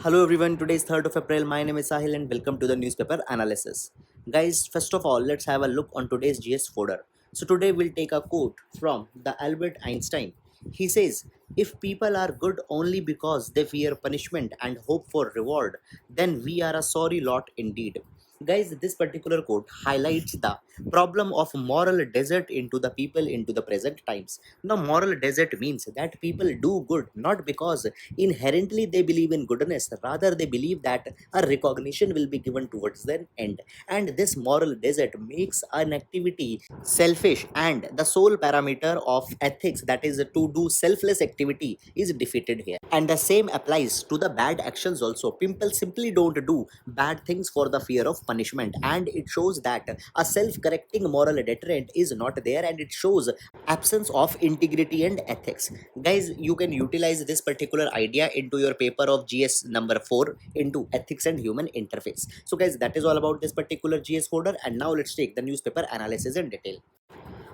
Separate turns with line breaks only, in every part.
Hello everyone, today is 3rd of April. My name is Sahil and welcome to the newspaper analysis. Guys, first of all, let's have a look on today's GS folder. So today we'll take a quote from the Albert Einstein. He says, if people are good only because they fear punishment and hope for reward, then we are a sorry lot indeed. Guys, this particular quote highlights the problem of moral desert into the people into the present times. Now, moral desert means that people do good not because inherently they believe in goodness, rather they believe that a recognition will be given towards their end. And this moral desert makes an activity selfish, and the sole parameter of ethics, that is to do selfless activity, is defeated here. And the same applies to the bad actions also. People simply don't do bad things for the fear of punishment, and it shows that a self-correcting moral deterrent is not there, and it shows absence of integrity and ethics. Guys, you can utilize this particular idea into your paper of GS number 4 into ethics and human interface. So guys, that is all about this particular GS folder, and now let's take the newspaper analysis in detail.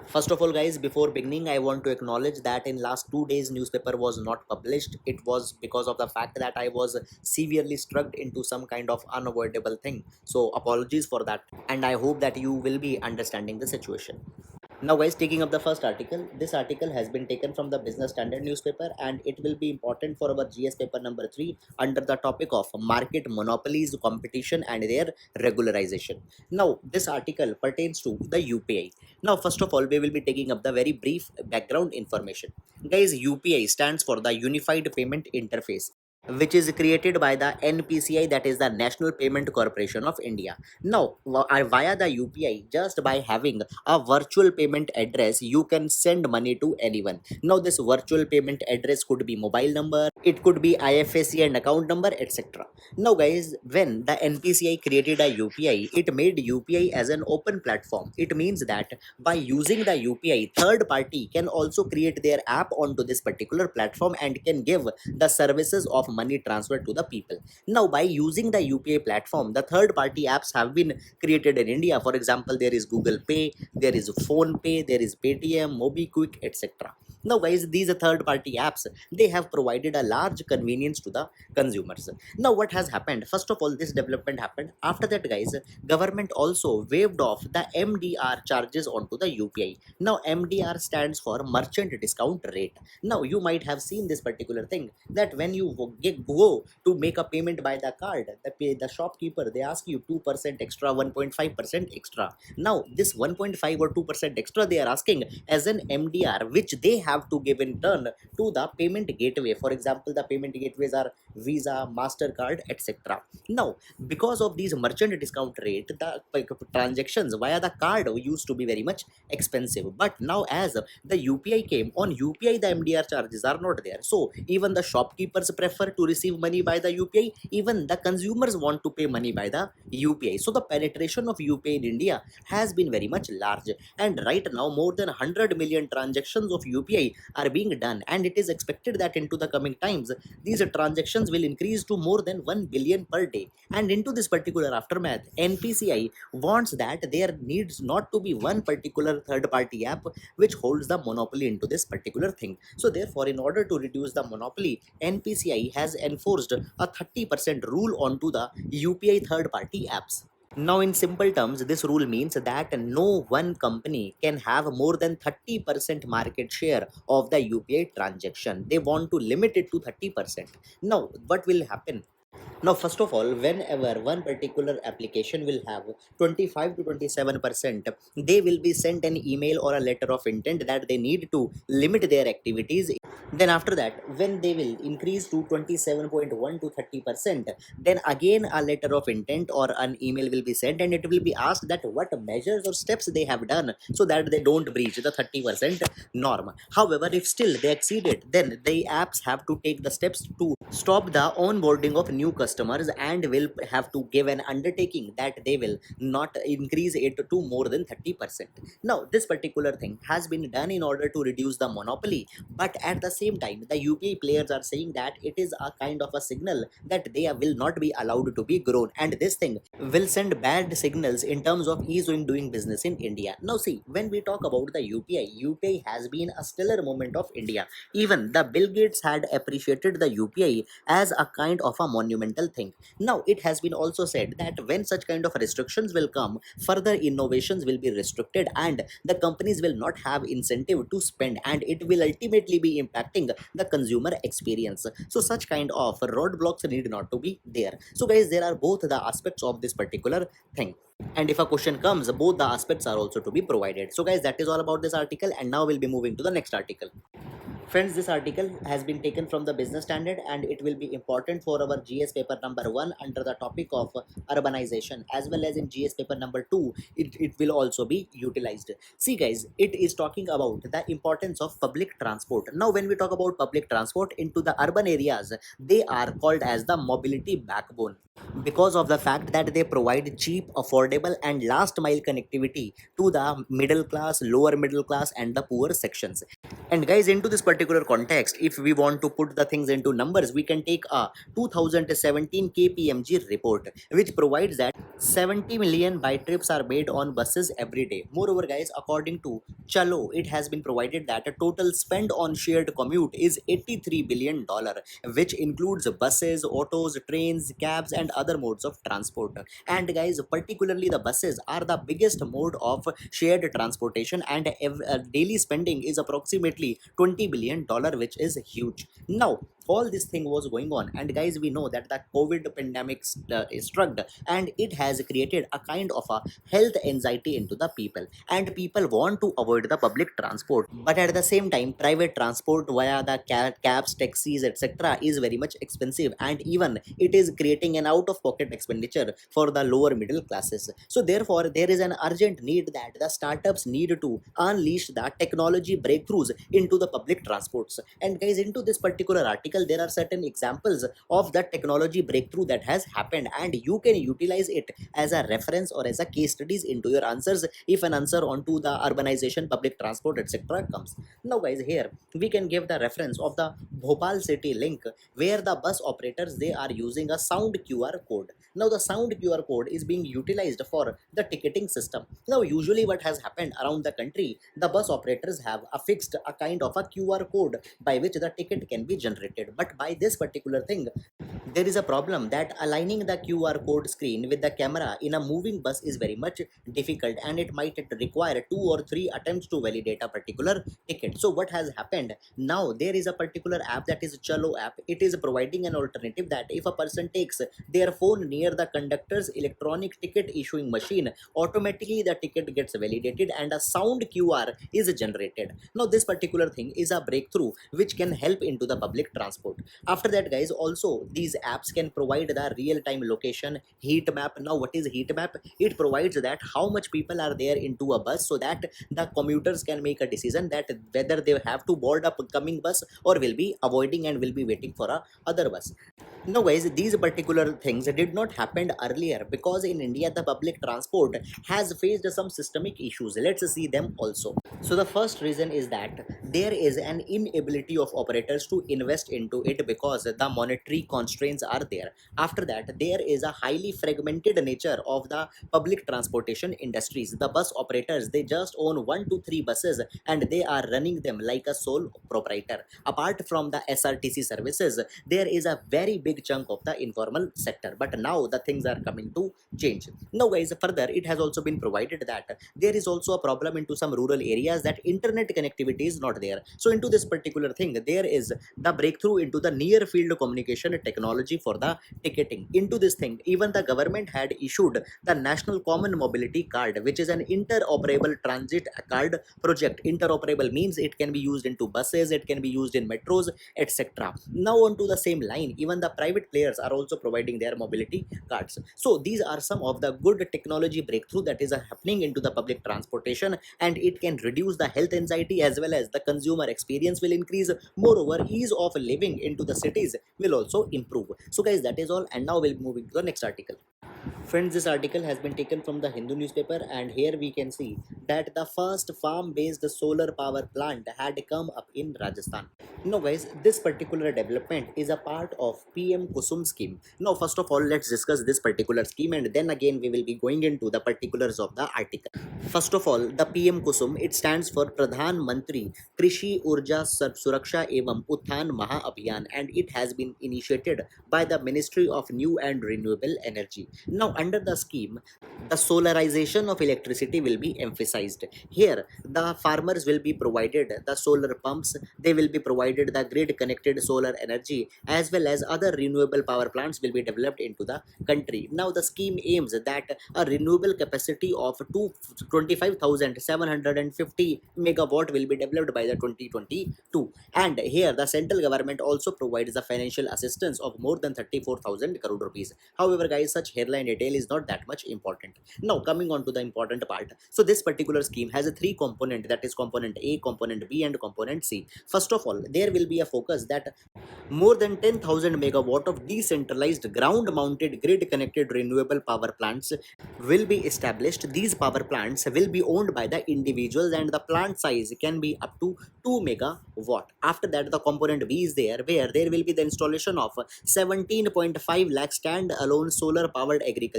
First of all, guys, before beginning, I want to acknowledge that in last 2 days newspaper was not published. It was because of the fact that I was severely struck into some kind of unavoidable thing. So apologies for that, and I hope that you will be understanding the situation. Now guys, taking up the first article, this article has been taken from the Business Standard newspaper, and it will be important for our GS paper number 3 under the topic of market monopolies, competition and their regularization. Now this article pertains to the UPI. Now first of all, we will be taking up the very brief background information. Guys, UPI stands for the Unified Payment Interface, which is created by the NPCI, that is the National Payment Corporation of India. Now, via the UPI, just by having a virtual payment address, you can send money to anyone. Now, this virtual payment address could be mobile number, it could be IFSC and account number, etc. Now, guys, when the NPCI created a UPI, it made UPI as an open platform. It means that by using the UPI, third party can also create their app onto this particular platform and can give the services of money transfer to the people. Now, by using the UPI platform, the third party apps have been created in India. For example, there is Google Pay, there is Phone Pay, there is Paytm, MobiKwik, etc. Now guys, these third party apps, they have provided a large convenience to the consumers. Now what has happened? First of all, this development happened. After that, guys, government also waived off the MDR charges onto the UPI. Now MDR stands for merchant discount rate. Now you might have seen this particular thing, that when you go to make a payment by the card, the shopkeeper, they ask you 2% extra, 1.5% extra. Now this 1.5 or 2% extra they are asking as an MDR, which they have to give in turn to the payment gateway. For example, the payment gateways are Visa, MasterCard, etc. Now, because of these merchant discount rate, the transactions via the card used to be very much expensive. But now, as the UPI came, on UPI the MDR charges are not there. So even the shopkeepers prefer to receive money by the UPI. Even the consumers want to pay money by the UPI. So the penetration of UPI in India has been very much large, and right now more than 100 million transactions of UPI are being done, and it is expected that into the coming times these transactions will increase to more than 1 billion per day. And into this particular aftermath, NPCI wants that there needs not to be one particular third party app which holds the monopoly into this particular thing. So therefore, in order to reduce the monopoly, NPCI has enforced a 30% rule onto the UPI third party apps. Now, in simple terms, this rule means that no one company can have more than 30% market share of the UPI transaction. They want to limit it to 30%. Now, what will happen? Now, first of all, whenever one particular application will have 25 to 27%, they will be sent an email or a letter of intent that they need to limit their activities. Then after that, when they will increase to 27.1 to 30%, then again a letter of intent or an email will be sent, and it will be asked that what measures or steps they have done so that they don't breach the 30% norm. However, if still they exceed it, then the apps have to take the steps to stop the onboarding of new customers, and will have to give an undertaking that they will not increase it to more than 30%. Now, this particular thing has been done in order to reduce the monopoly, but at the same time, the UPI players are saying that it is a kind of a signal that they will not be allowed to be grown, and this thing will send bad signals in terms of ease in doing business in India. Now, see, when we talk about the UPI has been a stellar moment of India. Even the Bill Gates had appreciated the UPI as a kind of a monumental fundamental thing. Now it has been also said that when such kind of restrictions will come, further innovations will be restricted and the companies will not have incentive to spend, and it will ultimately be impacting the consumer experience. So such kind of roadblocks need not to be there. So guys, there are both the aspects of this particular thing, and if a question comes, both the aspects are also to be provided. So guys, that is all about this article, and now we'll be moving to the next article. Friends, this article has been taken from the Business Standard and it will be important for our GS paper number 1 under the topic of urbanization, as well as in GS paper number 2 it will also be utilized. See guys, it is talking about the importance of public transport. Now when we talk about public transport into the urban areas, they are called as the mobility backbone because of the fact that they provide cheap, affordable and last mile connectivity to the middle class, lower middle class and the poor sections. And guys, into this particular context, if we want to put the things into numbers, we can take a 2017 KPMG report, which provides that 70 million bike trips are made on buses every day. Moreover, guys, according to Chalo, it has been provided that a total spend on shared commute is $83 billion, which includes buses, autos, trains, cabs, and other modes of transport. And guys, particularly the buses are the biggest mode of shared transportation, and daily spending is approximately $20 billion, which is huge. Now all this thing was going on, and guys, we know that the COVID pandemic struck, and it has created a kind of a health anxiety into the people, and people want to avoid the public transport, but at the same time private transport via the cabs, taxis, etc. is very much expensive, and even it is creating an out of pocket expenditure for the lower middle classes. So therefore there is an urgent need that the startups need to unleash the technology breakthroughs into the public transports. And guys, into this particular article there are certain examples of the technology breakthrough that has happened, and you can utilize it as a reference or as a case studies into your answers if an answer onto the urbanization, public transport, etc. comes. Now guys, here we can give the reference of the Bhopal city link, where the bus operators, they are using a sound QR code. Now the sound QR code is being utilized for the ticketing system. Now usually what has happened around the country, the bus operators have affixed a kind of a QR code by which the ticket can be generated, but by this particular thing there is a problem that aligning the QR code screen with the camera in a moving bus is very much difficult, and it might require 2 or 3 attempts to validate a particular ticket. So what has happened now, there is a particular app, that is Chalo app. It is providing an alternative that if a person takes their phone near the conductor's electronic ticket issuing machine, automatically the ticket gets validated and a sound QR is generated. Now this particular thing is a breakthrough which can help into the public transport. After that guys, also these apps can provide the real-time location heat map. Now what is heat map? It provides that how much people are there into a bus, so that the commuters can make a decision that whether they have to board a coming bus or will be avoiding and will be waiting for a other bus. Now guys, these particular things did not happen earlier because in India the public transport has faced some systemic issues. Let's see them also. So the first reason is that there is an inability of operators to invest into it because the monetary constraints are there. After that, there is a highly fragmented nature of the public transportation industries. The bus operators, they just own 1 to 3 buses and they are running them like a sole proprietor. Apart from the SRTC services, there is a very big chunk of the informal sector, but now the things are coming to change. Now guys, further it has also been provided that there is also a problem into some rural areas that internet connectivity is not there. So into this particular thing, there is the breakthrough into the near field communication technology for the ticketing. Into this thing, even the government had issued the National Common Mobility Card, which is an interoperable transit card project. Interoperable means it can be used into buses, it can be used in metros, etc. Now onto the same line, even the private players are also providing their mobility cards. So these are some of the good technology breakthrough that is happening into the public transportation, and it can reduce the health anxiety as well as the consumer experience will increase. Moreover, ease of living into the cities will also improve. So guys, that is all, and now we'll move into the next article. Friends, this article has been taken from the Hindu newspaper, and here we can see that the first farm-based solar power plant had come up in Rajasthan. Now, guys, this particular development is a part of PM Kusum scheme. Now, first of all, let's discuss this particular scheme, and then again we will be going into the particulars of the article. First of all, the PM Kusum, it stands for Pradhan Mantri Krishi Urja Suraksha Evam Uthan Maha Abhiyan, and it has been initiated by the Ministry of New and Renewable Energy. Now, under the scheme, the solarization of electricity will be emphasized. Here, the farmers will be provided the solar pumps, they will be provided the grid connected solar energy, as well as other renewable power plants will be developed into the country. Now, the scheme aims that a renewable capacity of 25,750 megawatt will be developed by the 2022. And here, the central government also provides the financial assistance of more than 34,000 crore rupees. However, guys, such headline detail is not that much important. Now, coming on to the important part. So, this particular scheme has a three component, that is component A, component B, and component C. First of all, there will be a focus that more than 10,000 megawatt of decentralized ground mounted grid connected renewable power plants will be established. These power plants will be owned by the individuals, and the plant size can be up to 2 megawatt. After that, the component B is there, where there will be the installation of 17.5 lakh stand alone solar powered agricultural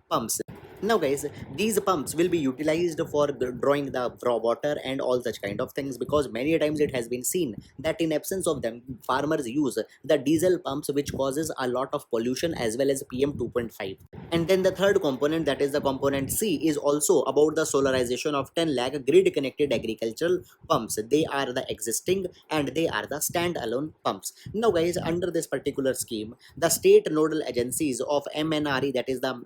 pumps. Now, guys, these pumps will be utilized for drawing the raw water and all such kind of things, because many times it has been seen that in absence of them, farmers use the diesel pumps, which causes a lot of pollution as well as PM 2.5. And then the third component, that is the component C, is also about the solarization of 10 lakh grid connected agricultural pumps. They are the existing and they are the standalone pumps. Now, guys, under this particular scheme, the state nodal agencies of MNRE, that is the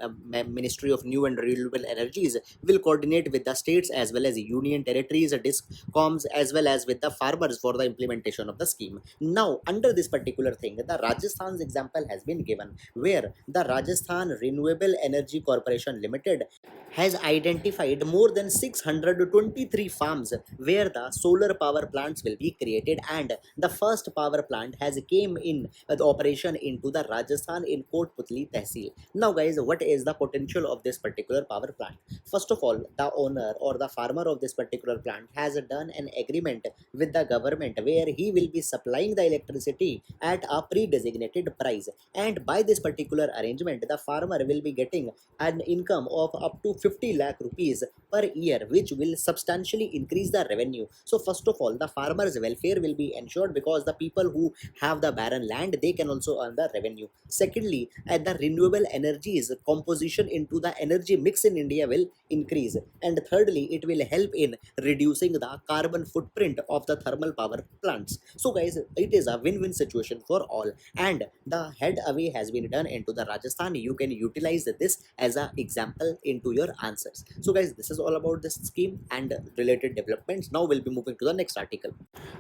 Ministry of New and Renewable Energies, will coordinate with the states as well as union territories, discoms, as well as with the farmers for the implementation of the scheme. Now, under this particular thing, the Rajasthan's example has been given, where the Rajasthan Renewable Energy Corporation Limited has identified more than 623 farms where the solar power plants will be created, and the first power plant has came in the operation into the Rajasthan in Kotputli Tehsil. Now, guys, what is the potential of this particular power plant? First of all, the owner or the farmer of this particular plant has done an agreement with the government where he will be supplying the electricity at a pre-designated price, and by this particular arrangement, the farmer will be getting an income of up to 50 lakh rupees per year, which will substantially increase the revenue. So, first of all, the farmers' welfare will be ensured, because the people who have the barren land, they can also earn the revenue. Secondly, the renewable energies composition into the energy mix in India will increase. And thirdly, it will help in reducing the carbon footprint of the thermal power plants. So, guys, it is a win-win situation for all, and the head away has been done into the Rajasthan. You can utilize this as an example into your answers. So, guys, this is all about this scheme and related developments. Now we'll be moving to the next article.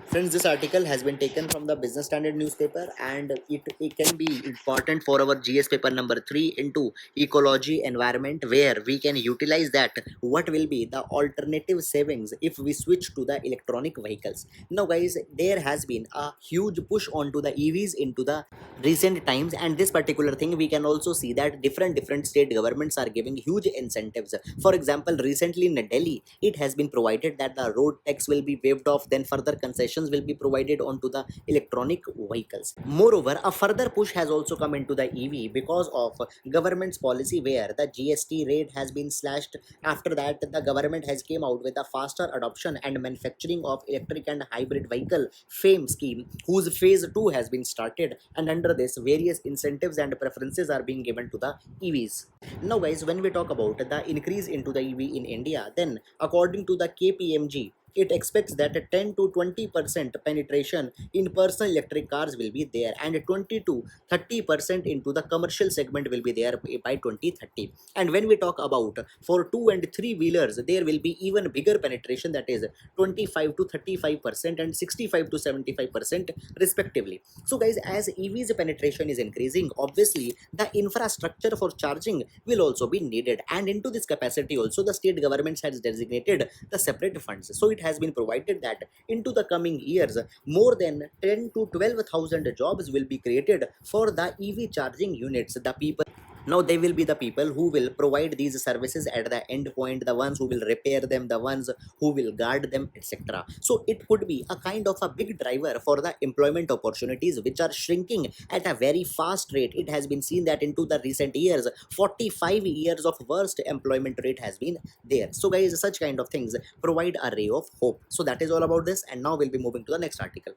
Friends, this article has been taken from the Business Standard newspaper, and it can be important for our GS paper number 3 into ecology environment, where we can utilize that what will be the alternative savings if we switch to the electronic vehicles. Now, guys, there has been a huge push onto the EVs into the recent times, and this particular thing we can also see that different state governments are giving huge incentives. For example, recently in Delhi, it has been provided that the road tax will be waived off, then further concessions will be provided onto the electronic vehicles. Moreover, a further push has also come into the EV because of government's policy, where the GST rate has been slashed. After that, the government has came out with a faster adoption and manufacturing of electric and hybrid vehicle FAME scheme, whose phase 2 has been started, and under this, various incentives and preferences are being given to the EVs. Now, guys, when we talk about the increase into the EV in India, then according to the KPMG, it expects that 10 to 20% penetration in personal electric cars will be there, and 20 to 30% into the commercial segment will be there by 2030. And when we talk about for 2 and 3 wheelers, there will be even bigger penetration, that is 25 to 35% and 65 to 75% respectively. So, guys, as EVs penetration is increasing, obviously the infrastructure for charging will also be needed, and into this capacity also the state governments has designated the separate funds. So, it has been provided that into the coming years, more than 10 to 12,000 jobs will be created for the EV charging units. The people Now they will be the people who will provide these services at the end point, the ones who will repair them, the ones who will guard them, etc. So it could be a kind of a big driver for the employment opportunities which are shrinking at a very fast rate. It has been seen that into the recent years 45 years of worst employment rate has been there. So guys, such kind of things provide a ray of hope. So that is all about this, and now we'll be moving to the next article.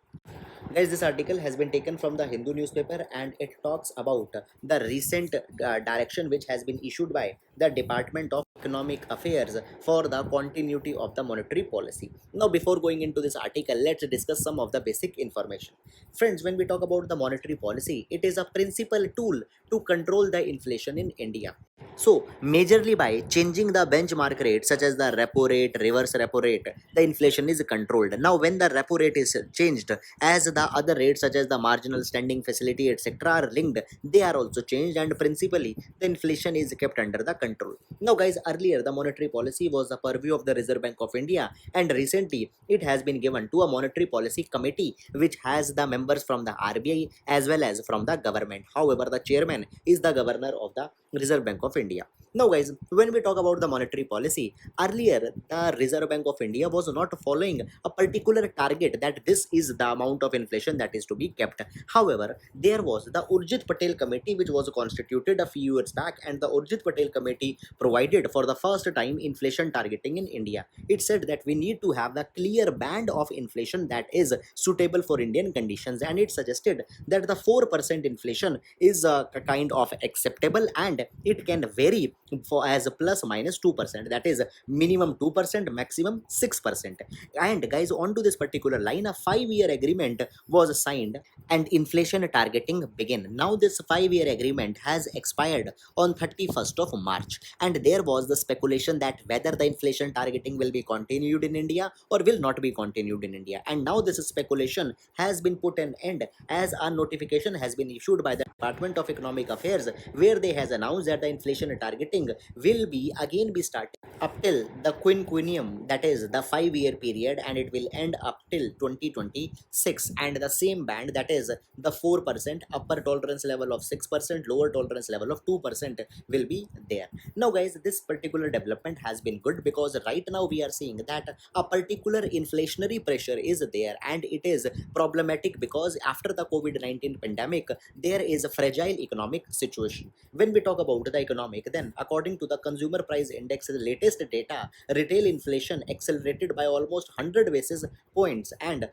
Guys, this article has been taken from the Hindu newspaper, and it talks about the recent direction which has been issued by the Department of Economic Affairs for the continuity of the monetary policy. Now, before going into this article, let's discuss some of the basic information. Friends, when we talk about the monetary policy, it is a principal tool to control the inflation in India. So, majorly by changing the benchmark rate such as the repo rate, reverse repo rate, the inflation is controlled. Now, when the repo rate is changed, as the other rates such as the marginal standing facility, etc., are linked, they are also changed, and principally the inflation is kept under the control. Now, guys, earlier the monetary policy was the purview of the Reserve Bank of India, and recently it has been given to a monetary policy committee which has the members from the RBI as well as from the government. However, the chairman is the governor of the Reserve Bank of India. Now, guys, when we talk about the monetary policy, earlier the Reserve Bank of India was not following a particular target that this is the amount of inflation that is to be kept. However, there was the Urjit Patel Committee which was constituted a few years back, and the Urjit Patel Committee provided for the first time inflation targeting in India. It said that we need to have the clear band of inflation that is suitable for Indian conditions, and it suggested that the 4% inflation is a kind of acceptable, and it can vary for as a plus minus 2%, that is minimum 2%, maximum 6%. And guys, on to this particular line, a 5-year agreement was signed and inflation targeting began. Now this 5-year agreement has expired on 31st of March, and there was the speculation that whether the inflation targeting will be continued in India or will not be continued in India. And now this speculation has been put an end as a notification has been issued by the Department of Economic Affairs, where they has announced that the inflation targeting will be again be started up till the quinquennium, that is the 5-year period, and it will end up till 2026, and the same band, that is the 4%, upper tolerance level of 6%, lower tolerance level of 2% will be there. Now guys, this particular development has been good because right now we are seeing that a particular inflationary pressure is there, and it is problematic because after the COVID-19 pandemic there is a fragile economic situation. When we talk about the economic, then according to the consumer price index latest data, retail inflation accelerated by almost 100 basis points, and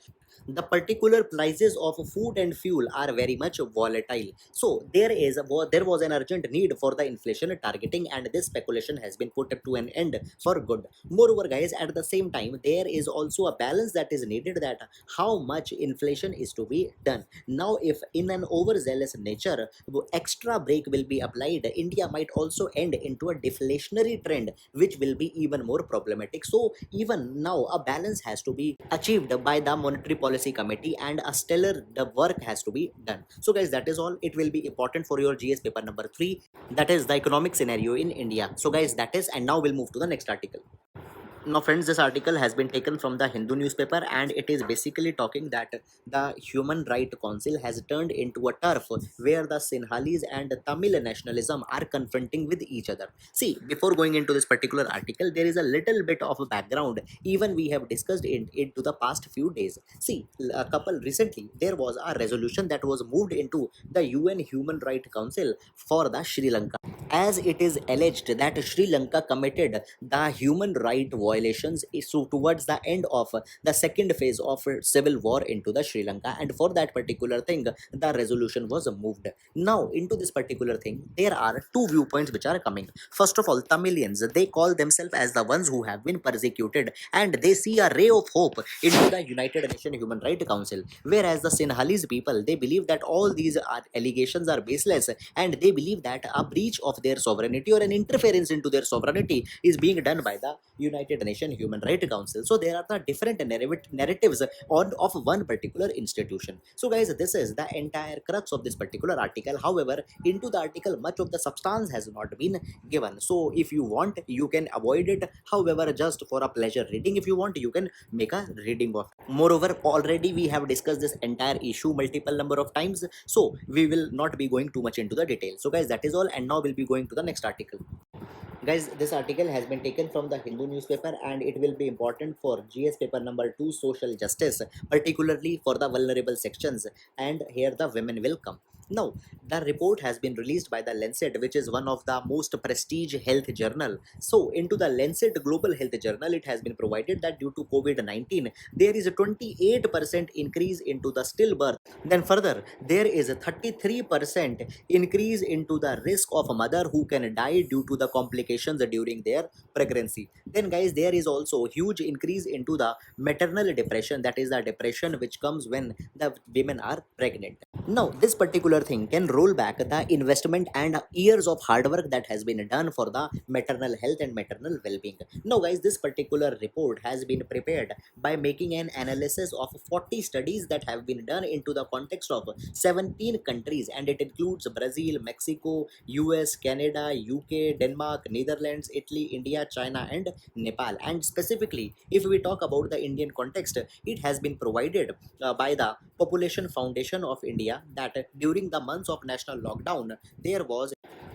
the particular prices of food and fuel are very much volatile. So there was an urgent need for the inflation targeting, and this speculation has been put to an end for good. Moreover, guys, at the same time there is also a balance that is needed, that how much inflation is to be done. Now if in an overzealous nature extra brake will be applied, India might also end into a deflationary trend which will be even more problematic. So even now a balance has to be achieved by the monetary policy committee, and a stellar the work has to be done. So guys, that is all. It will be important for your GS paper number 3, that is the economic scenario in India. So guys, that is, and now we'll move to the next article. Now friends, this article has been taken from the Hindu newspaper, and it is basically talking that the Human Right Council has turned into a turf where the Sinhalese and Tamil nationalism are confronting with each other. See, before going into this particular article, there is a little bit of a background even we have discussed into the past few days. See, a couple recently there was a resolution that was moved into the UN Human Right Council for the Sri Lanka, as it is alleged that Sri Lanka committed the human right violations towards the end of the second phase of civil war into the Sri Lanka, and for that particular thing the resolution was moved. Now into this particular thing there are two viewpoints which are coming. First of all, Tamilians, they call themselves as the ones who have been persecuted, and they see a ray of hope into the United Nations Human Rights Council, whereas the Sinhalese people, they believe that all these allegations are baseless, and they believe that a breach of their sovereignty or an interference into their sovereignty is being done by the United Nation Human Rights Council. So there are the different narratives on of one particular institution. So guys, this is the entire crux of this particular article. However, into the article much of the substance has not been given, so if you want you can avoid it. However, just for a pleasure reading, if you want you can make a reading of it. Moreover, already we have discussed this entire issue multiple number of times, so we will not be going too much into the details. So guys, that is all, and now we'll be going to the next article. Guys, this article has been taken from the Hindu newspaper, and it will be important for GS paper number 2 social justice, particularly for the vulnerable sections, and here the women will come. Now, the report has been released by the Lancet, which is one of the most prestige health journal. So, into the Lancet Global Health Journal, it has been provided that due to COVID-19, there is a 28% increase into the stillbirth. Then further, there is a 33% increase into the risk of a mother who can die due to the complications during their pregnancy. Then guys, there is also huge increase into the maternal depression, that is the depression which comes when the women are pregnant. Now, this particular thing can roll back the investment and years of hard work that has been done for the maternal health and maternal well-being. Now guys, this particular report has been prepared by making an analysis of 40 studies that have been done into the context of 17 countries, and it includes Brazil, Mexico, US, Canada, UK, Denmark, Netherlands, Italy, India, China, and Nepal. And specifically, if we talk about the Indian context, it has been provided by the Population Foundation of India that during the months of national lockdown, there was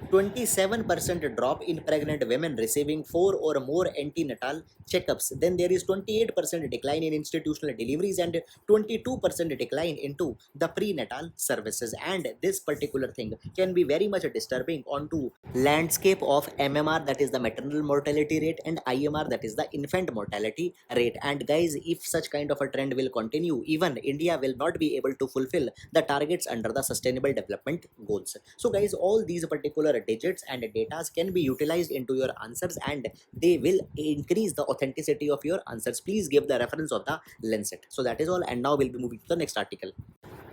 27% drop in pregnant women receiving 4 or more antenatal checkups. Then there is 28% decline in institutional deliveries and 22% decline into the prenatal services. And this particular thing can be very much disturbing onto landscape of MMR, that is the maternal mortality rate, and IMR, that is the infant mortality rate. And guys, if such kind of a trend will continue, even India will not be able to fulfill the targets under the sustainable development goals. So guys, all these particular digits and data can be utilized into your answers, and they will increase the authenticity of your answers. Please give the reference of the Lancet. So that is all, and now we'll be moving to the next article.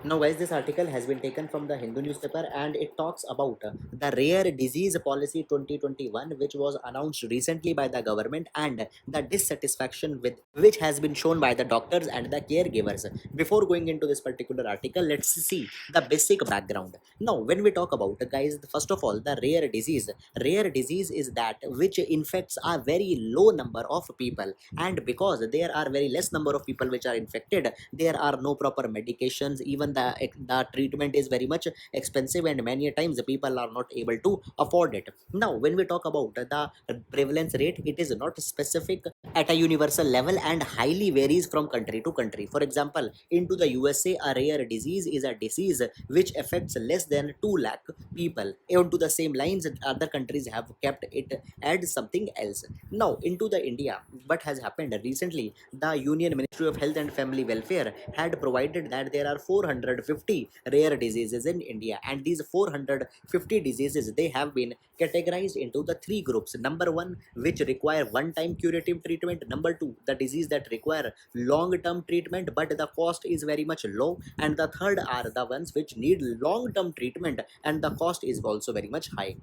Now guys, this article has been taken from the Hindu newspaper, and it talks about the Rare Disease Policy 2021, which was announced recently by the government, and the dissatisfaction with which has been shown by the doctors and the caregivers. Before going into this particular article, let's see the basic background. Now, when we talk about, guys, first of all, the rare disease is that which infects a very low number of people, and because there are very less number of people which are infected, there are no proper medications. Even the treatment is very much expensive, and many times the people are not able to afford it. Now, when we talk about the prevalence rate, it is not specific at a universal level and highly varies from country to country. For example, into the USA, a rare disease is a disease which affects less than 2 lakh people. Even to the same lines, other countries have kept it as something else. Now, into the India, what has happened recently, the Union Ministry of Health and Family Welfare had provided that there are 450 rare diseases in India, and these 450 diseases, they have been categorized into the 3 groups. Number 1, which require one-time curative treatment. Number 2, the disease that require long-term treatment but the cost is very much low. And the third are the ones which need long-term treatment and the cost is also very much high.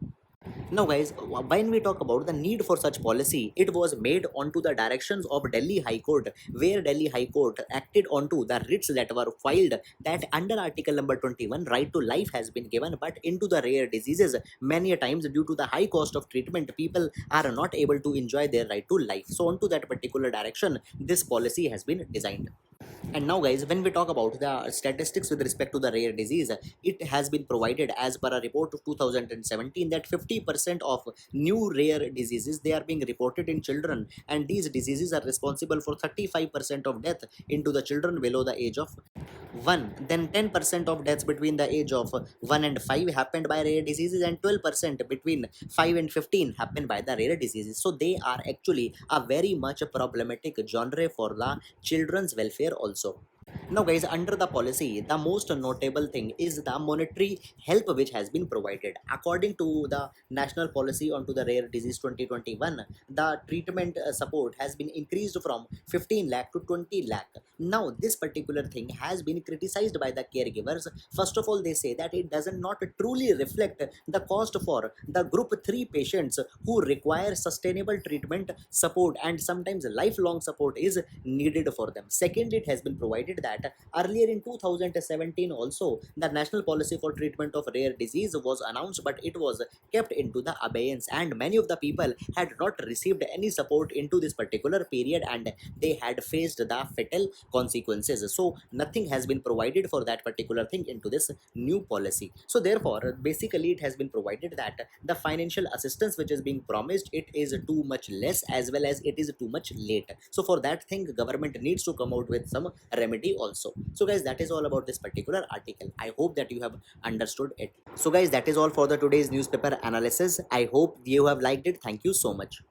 Now guys, when we talk about the need for such policy, it was made onto the directions of Delhi High Court, where Delhi High Court acted onto the writs that were filed that under Article number 21, right to life has been given, but into the rare diseases, many a times due to the high cost of treatment, people are not able to enjoy their right to life. So onto that particular direction, this policy has been designed. And now guys, when we talk about the statistics with respect to the rare disease, it has been provided as per a report of 2017 that 50% of new rare diseases, they are being reported in children, and these diseases are responsible for 35% of death into the children below the age of 1. Then 10% of deaths between the age of 1 and 5 happened by rare diseases, and 12% between 5 and 15 happened by the rare diseases. So they are actually a very much problematic genre for the children's welfare also. Now, guys, under the policy, the most notable thing is the monetary help which has been provided. According to the National Policy onto the Rare Disease 2021, the treatment support has been increased from 15 lakh to 20 lakh. Now, this particular thing has been criticized by the caregivers. First of all, they say that it does not truly reflect the cost for the group 3 patients who require sustainable treatment support, and sometimes lifelong support is needed for them. Second, it has been provided that earlier in 2017 also the national policy for treatment of rare disease was announced, but it was kept into the abeyance, and many of the people had not received any support into this particular period, and they had faced the fatal consequences. So nothing has been provided for that particular thing into this new policy. So therefore, basically it has been provided that the financial assistance which is being promised, it is too much less as well as it is too much late. So for that thing, government needs to come out with some remedy also. So guys, that is all about this particular article. I hope that you have understood it. So guys, that is all for the today's newspaper analysis. I hope you have liked it. Thank you so much.